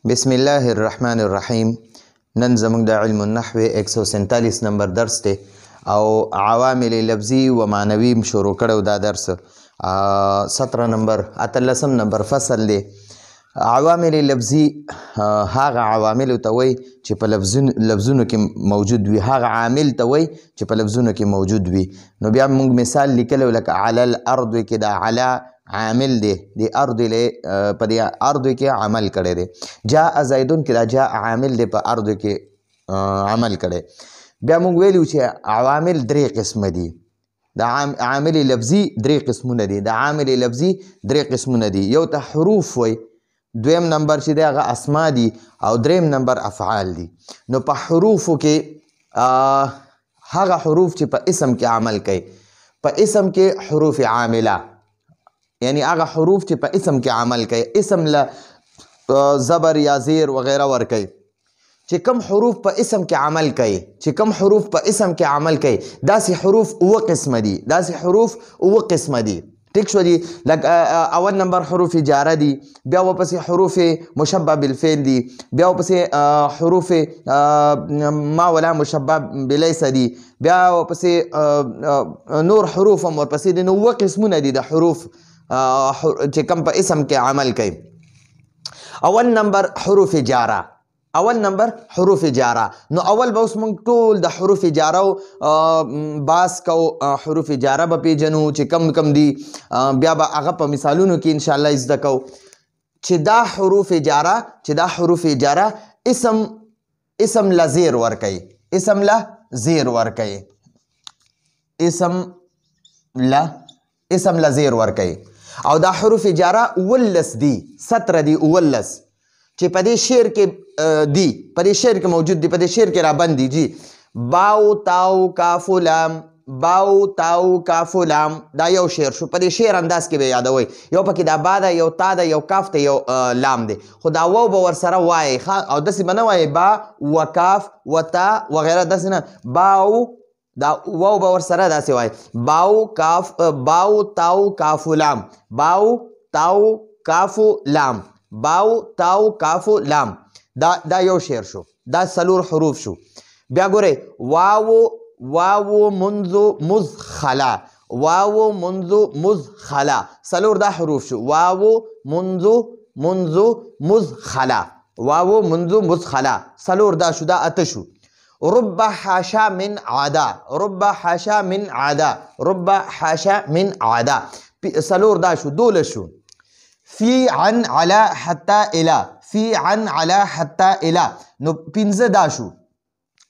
بسم الله الرحمن الرحیم. نن زموږ د علم النحو 147 نمبر درس دی او عوامل لفظي و معنوي شروع کړو. دا درس 17 نمبر 13 نمبر فصل دی. عوامل لفظي هغه عوامل ته وایي چې په لفظونو کې موجود وي، هغه عامل ته وایي چې په لفظونو کې موجود وي. نو بیا موږ مثال لیکلو لکه علی الارض کې دا علی عامل دی، د ارض له په دې ارض کې عمل کړی دی. جاء زیدون کې دا جاء عامل دی په ارض کې عمل کړی. بیا موږ ویلو چې عوامل درې قسمه دي. د عامل لفظي درې قسمونه دي. د عامل لفظي درې قسمونه دي. یو ته حروف وایي، دویم نمبر چې دی هغه اسما دي، او دریم نمبر افعال دي. نو په حروفو کې هغه حروف چې په اسم کې عمل کوي، په اسم کې حروف عامله، یعنی هغه حروف چې په اسم کې عمل کوي، اسم له زبر یا زیر وغیره ور کوي. چې کم حروف په اسم کې عمل کوي، چې کم حروف په اسم کې عمل کوي، داسې حروف اوه قسمه دي. داسې حروف اوه قسمه دي. ټیک شو دي. لکه اول نمبر حروف جاره دي، بیا ورپسې حروف مشبه بالفعل دي، بیا ورپسې حروف ما ولا مشبه بلیس دي، بیا ورپسې نور حروف هم ورپسې دي. نو اوه قسمونه دي د حروف چې کم په اسم کې عمل کوي. اول نمبر حروف جاره. اول نمبر حروف جاره. نو اول به اوس موږ ټول د حروف جاره باس کو، حروف جاره به پیژنو چې کم کم دي. بیا به هغه په مثالونو کې انشاءالله زده کو چې دا حروف جاره، چې دا حروف جاره اسم له زیر ورکوي، اسم له زیر ورکوي، اسم له زیر ورکوي. او دا حروف جاره اولس دي، 17 دي، اولس چې په دې شعر کې دي، په دې شعر کې موجود دي، په دې شعر کې رابند دي. جی باو تاو کاف لام، باو تاو کاف لام، دا یو شعر شو. په دې شعر انداز کې به یادوي، یو پکې دا با ده، یو تا ده، یو کاف ته، یو لام دی. خو دا واو به ورسره وایي او داسې به نه وایي با و کاف و تا وغیره، داسې نه. باو دا واو به ورسره داسې وایي، باو کاف، باو تاو کاف لام، باو تاو کاف لام، باو تاو کاف لام. دا یو شعر شو. دا سلور حروف شو. بیا ګورئ واو منذ مذ خلا، واو منذ مذ خلا، سلور دا حروف شو. واو منذ مذ خلا، واو منذ مذ خلا، سلور دا شو. دا اته شو. رب حاشا من عدا، رب حاشا من عدا، رب حاشا من عدا، سلور دا شو. دول شو. فی عن علا حتی الا، فی عن علا حتی الا، نو پنځه دا شو.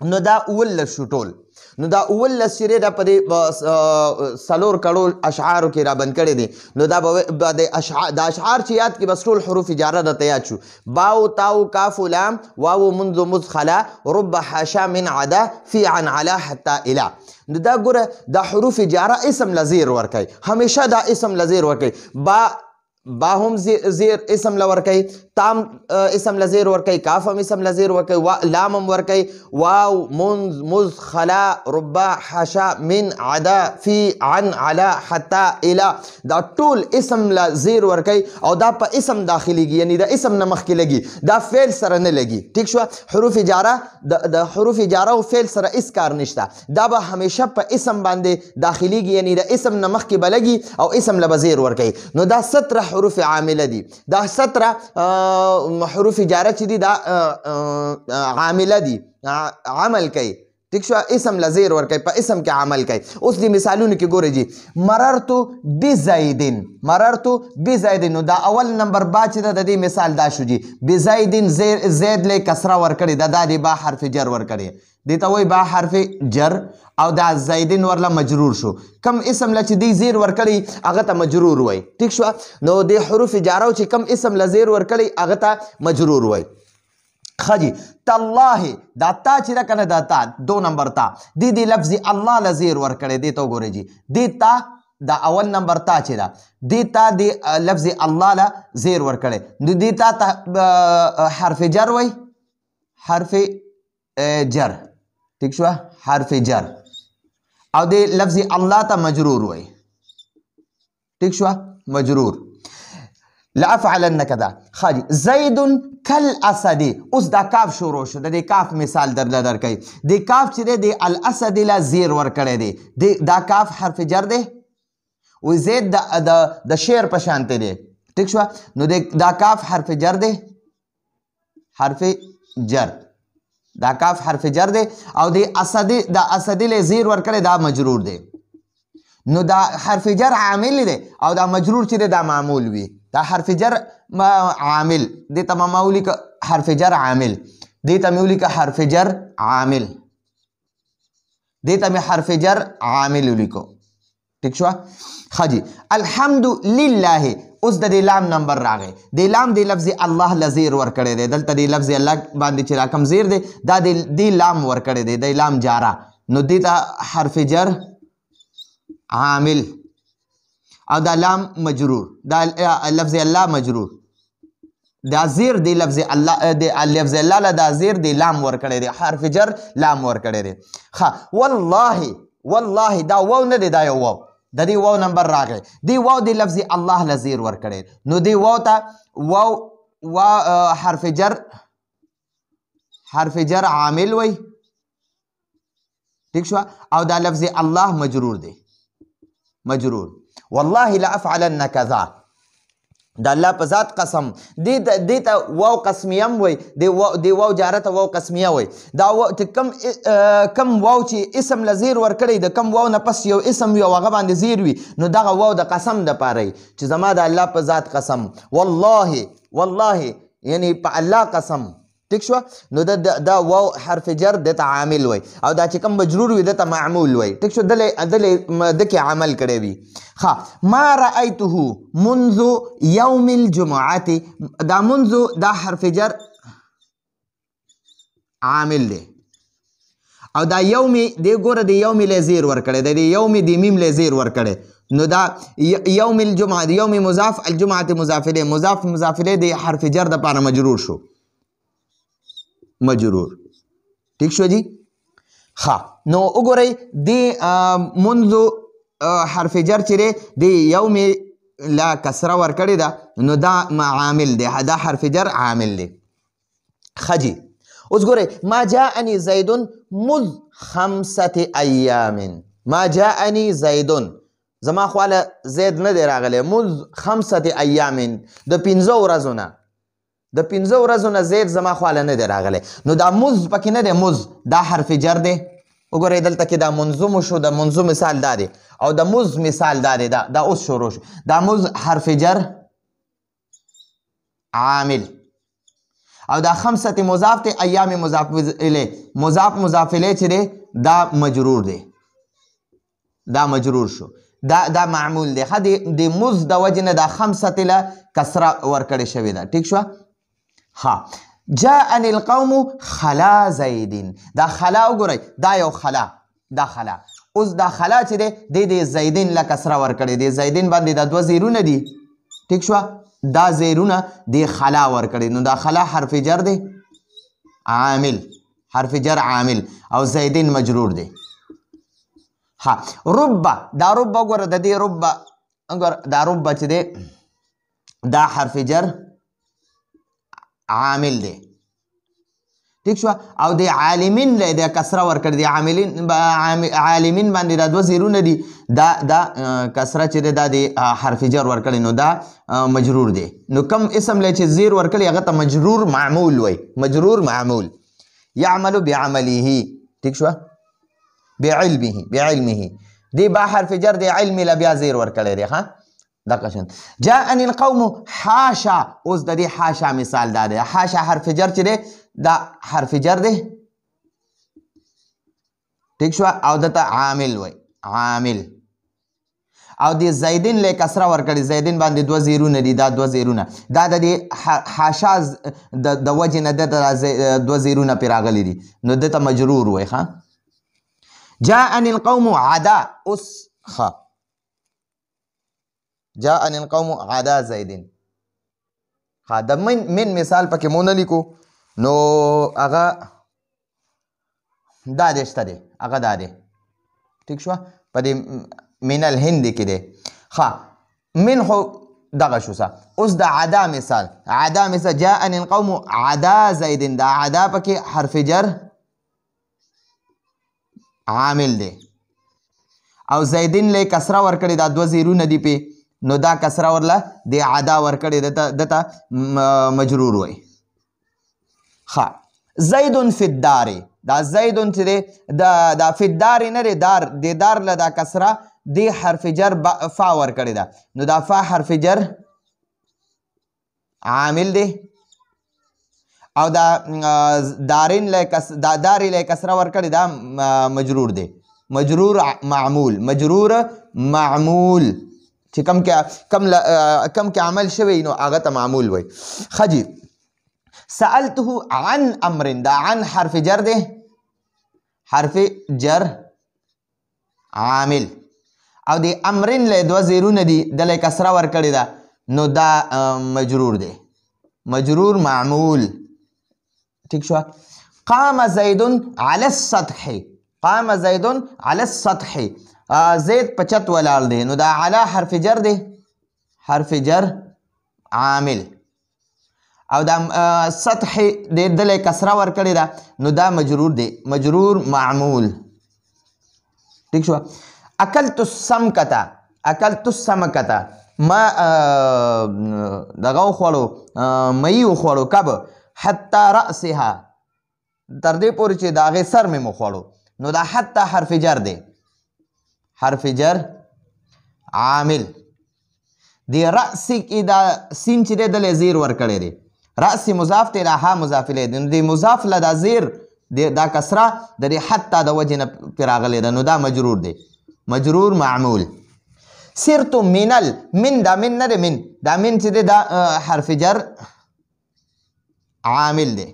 نو دا اولس شو ټول. نو دا اولس چې دا په دې سلور کړو اشعارو کې رابند کړی دی. نو دا د اشعار چې یاد کې بس ټول حروف جاره درته یاد شو. باو تاو کاف لام، واو منذ مذ خلا، رب حاشا من عدا، فی عن علا حتی الا. نو دا ګوره دا حروف جاره اسم لزیر ورکوي، همیشه دا اسم لزیر ورکوي. با هم زیر اسم لورکوي، تام اسم لزیر ورکوي، کاف هم اسم لزیر ورکوي، لام هم ورکوي. واو منذ مذ خلا، رب حاشا من عدا، فی عن علا حتی الا، دا ټول اسم لزیر ورکوي. او دا په اسم داخليږي، یعنی د اسم نه مخکې لګي، دا فعل سره نه لګي. ټیک شو. حروف جاره د حروف جاره او فعل سره هیڅ کار نشته. دا به همیشه په اسم باندې داخليږي، یعنی د اسم نه مخکې به لګي او اسم له به زیر ورکوي. نو دا 17 حروف عامله دي. دا 17 حروف جاره چې دي دا عامله دي، عمل کوي. ٹھیک شو. اسم لزیر ورکوي، په اسم کې عمل کوي. اوس دې مثالونو کې ګورئ جی. مررتو بزیدن، مررتو بزیدن. نو دا اول نمبر با چې دا د دې مثال دا شو جی. بزیدن زید له کسره ورکړي، دا د با حرف جر ورکړي، دې ته وایي با حرف جر. او دا زیدن ورله مجرور شو. کم اسم له چې دی زیر ورکړي هغه ته مجرور وایي. ٹھیک شو. نو د حروف جاره چې کم اسم له زیر ورکړي هغه ته مجرور وایي. خجی تالله، دا تا چې دا کنه دا تا دو نمبر تا دی لفظ الله له زیر ورکړي. دی ته وګورئ جی. دی تا دا اول نمبر تا چې دا دی تا دی لفظ الله له زیر ورکړي. نو دی تا ته حرف جر وایي، حرف جر. ٹھیک شو. حرف جر. او دی لفظ الله ته مجرور وایي. ٹھیک شو. مجرور. لافعلن کذا خاجي زید کالاسد. اوس دا کاف شروع شو. د دې کاف مثال درکوي. د کاف چې دی د الاسد له زیر ورکړی دی. دا کاف حرف جر دی و زید د شعر په شانته دی. ټیک شو. نو دا کاف حرف جر دی. حرف جر. دا کاف حرف جر دی او د اسدی له زیر ورکړی دا مجرور دی. نو دا حرف جر عامل دی او دا مجرور چې دی دا معمول وي. دا حرف جر عامل دی ته معمولی که حرف جر عامل دی ته مولی که حرف جر عامل دی ته حرف جر عامل ولیکو. ٹھیک شو. خجی الحمد لله. اوس د دې لام نمبر راغی. د لام د لفظ الله لزیر ور کړی دی. دلته د لفظ الله باندې چې راکم زیر دی دا د لام ور کړی دی. د لام جارا نو دی ته حرف جر عامل او دا لام مجرور. دا لفظ الله مجرور. دا زیر دی لفظ الله د لفظ الله له دا زیر دی لام ور کړی دی. حرف جر لام ور کړی دی. والله والله دا واو نه دی دا یو واو. د دې واو نمبر راغی. دی واو دی لفظ الله له زیر ور کړی. نو دی واو ته واو حرف جر عامل وی. ٹھیک شو. او دا لفظ الله مجرور دی. مجرور. والله لافعلن کذا. دا الله په ذات قسم. دی ته واو قسمیه وی. دی واو جاره ته واو قسمیه وی. دا کم واو چې اسم لزیر ورکړی د کم واو نه پس یو اسم وي او هغه باندې زیر وي نو دغه واو د قسم د پاره چې زما د الله په ذات قسم. والله والله یعنی په الله قسم. ٹھیک شو. نو دا واو حرف جر د ته عامل وي او دا چې کوم مجرور وي د ته معمول وي. ٹھیک شو. دلې عمل کړی وي. ما رأيته منذ يوم الجمعة. دا منذ دا حرف جر عامل دی او دا یومی دی ګوره د یومی له زیر ورکړی دی. د یومی د میم له زیر ورکړی. نو دا یوم الجمعه د یومی مضاف الجمعه مضاف الیه مضاف الیه د حرف جر د پاره مجرور شو. مجرور. ٹھیک شو جی. نو وګورئ د منذ حرف جر چې دی یوم لا کسره ورکړی ده نو دا عامل دی. دا حرف جر عامل دی. خجی اوس ګورئ ما جاءني زید مذ 5 ایام. ما جاءني زید زما خواله زید نه دی راغلی. مذ 5 ایام د 5 ورځو نه. د 5 ورځو نه زید زما خواله نه دی راغلی. نو دا مذ پکې نه دی. مذ دا حرف جر دی. وګورئ دلته کې دا منظوم شو. د منظوم مثال دا دی او د مذ مثال دا دی. دا اوس شروع شو. دا مذ حرف جر عامل او دا 5 مضاف ته ایام مضاف الیه. مضاف الیه چې دی دا مجرور دی. دا مجرور شو. دا معمول دی. د مذ د وجه نه دا 5 له کسره ورکړی شوی ده. ٹھیک شو. جاءني القوم خلا زید. دا خلا وګورئ دا یو خلا. دا خلا اوس دا خلا چې دی د زیدین له کسره ورکړی دی. زیدین باندې دا 2 زیرونه دي. ٹھیک شو. دا زیرونه دی خلا ورکړی. نو دا خلا حرف جر دی عامل. حرف جر عامل او زیدین مجرور دی. رب. دا رب وګوره د دې رب وګوره دا رب چې دی دا حرف جر عامل دی. ٹھیک شو. او د عالمین له د کسره ورکړی دی. عالمین باندې دا 2 زیرونه دي. دا کسره چې دا د حرف جر ورکړی نو دا مجرور دی. نو کم اسم له چې زیر ورکړی هغه ته مجرور معمول وای. مجرور معمول. يعمل بعمله. ٹھیک شو. بعلمه دی با حرف جر دی علم له بیا زیر ورکړی دی. دا قشن. جاءني القوم حاشا. اوس د دې حاشا مثال دا دی. حاشا حرف جر چې دی دا حرف جر دی. ٹھیک شو. او دته عامل وای. عامل او د زیدین له کسره ورکړي. زیدین باندې 2 زیرونه دي. دا 2 زیرونه دا د حاشا د وجه نه د 2 زیرونه پې راغلي دي نو دته مجرور وای. جاءني القوم عدا. اوس جاءني القوم عدا زیدین. د من مثال پکې مونږ نه لیکو نو هغه دا دې شته دی. هغه دا دی. ٹھیک شو. په دې من الهند کې دی. من خو دغه شو سا. اوس د عدا مثال، عدا مثال جاءني القوم عدا زید، دا عدا پکې حرف جر عامل دی او زیدین له کسره ورکړي دا دوه زیرونه دي پې نو دا کسره ورله د عدا ورکړي دته مجرور وای. ښه زید فی الدار، دا زیدون چې دی دا فی الدار نه دی، دار د دار له دا کسره دی حرف جر فا ورکړي ده نو دا فا حرف جر عامل دی او دا دارین دا داری له کسره ورکړي دا مجرور دی، مجرور معمول، مجرور معمول چې کم کې عمل شوی نو هغه ته معمول وای. خجی سألته عن امر، دا عن حرف جر دی، حرف جر عامل او دی امرن له دوه زیرونه دي دله کسره ورکړي ده نو دا مجرور دی، مجرور معمول. ٹھیک شو. قام زید علی السطح، قام زید علی السطح، زید پچت ولال دی نو دا علی حرف جر دی، حرف جر عامل او دا سطح دی دله کسره ورکړي ده نو دا مجرور دی، مجرور معمول. ٹھیک شو. اکلت السمکتا، اکلت السمکتا ما دغه وخوړو مئی وخوړو کب حتی رأسها تر دې پورې چې د هغې سر مې وخوړو نو دا حتی حرف جر دی، حرف جر عامل دی. رأس کې دا سین چې دی دله زیر ورکړی دی، رأس مضاف دی لا ها مضاف الیه دی نو دی مضاف له دا زیر دا کسره د دې حتی د وجې نه پرې راغلی ده نو دا مجرور دی، مجرور معمول. سرت من من دا من نه دی، من دا من چې دی دا حرف جر عامل دی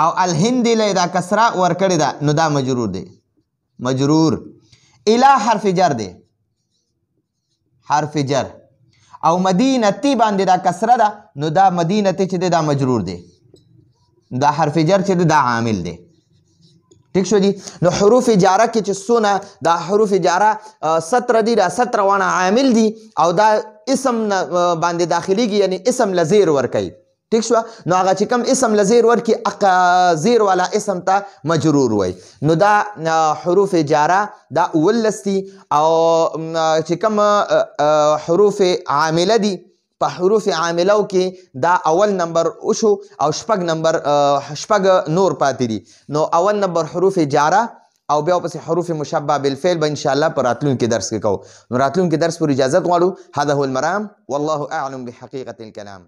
او الهند له دا کسره ورکړی ده نو دا مجرور دی، مجرور. الی حرف جر دی، حرف جر او مدینتی باندې دا کسره ده نو دا مدینتی چې دی دا مجرور دی، دا حرف جر چې دی دا عامل دی. ٹھیک شو جی. نو حروف جاره کې چې څونه دا حروف جاره 17 دي، دا 17 وانه عامل دي او دا اسم باندې داخليږي یعنی اسم لزیر ورکوي. ٹھیک شو. نو هغه چې کوم اسم لزیر ورکي زیر والا اسم ته مجرور وای. نو دا حروف جاره دا 19 دي او چې کوم حروف عامله دي په حروف عاملو کې دا اول نمبر وشو او شپږ نور پاتې دي نو اول نمبر حروف جاره او بیا پسې حروف مشبه بالفعل به ان شاء الله په راتلونکي درس کې کوو. نو راتلونکي درس پر اجازه غواړو. هذا هو المرام والله اعلم بحقيقة الكلام.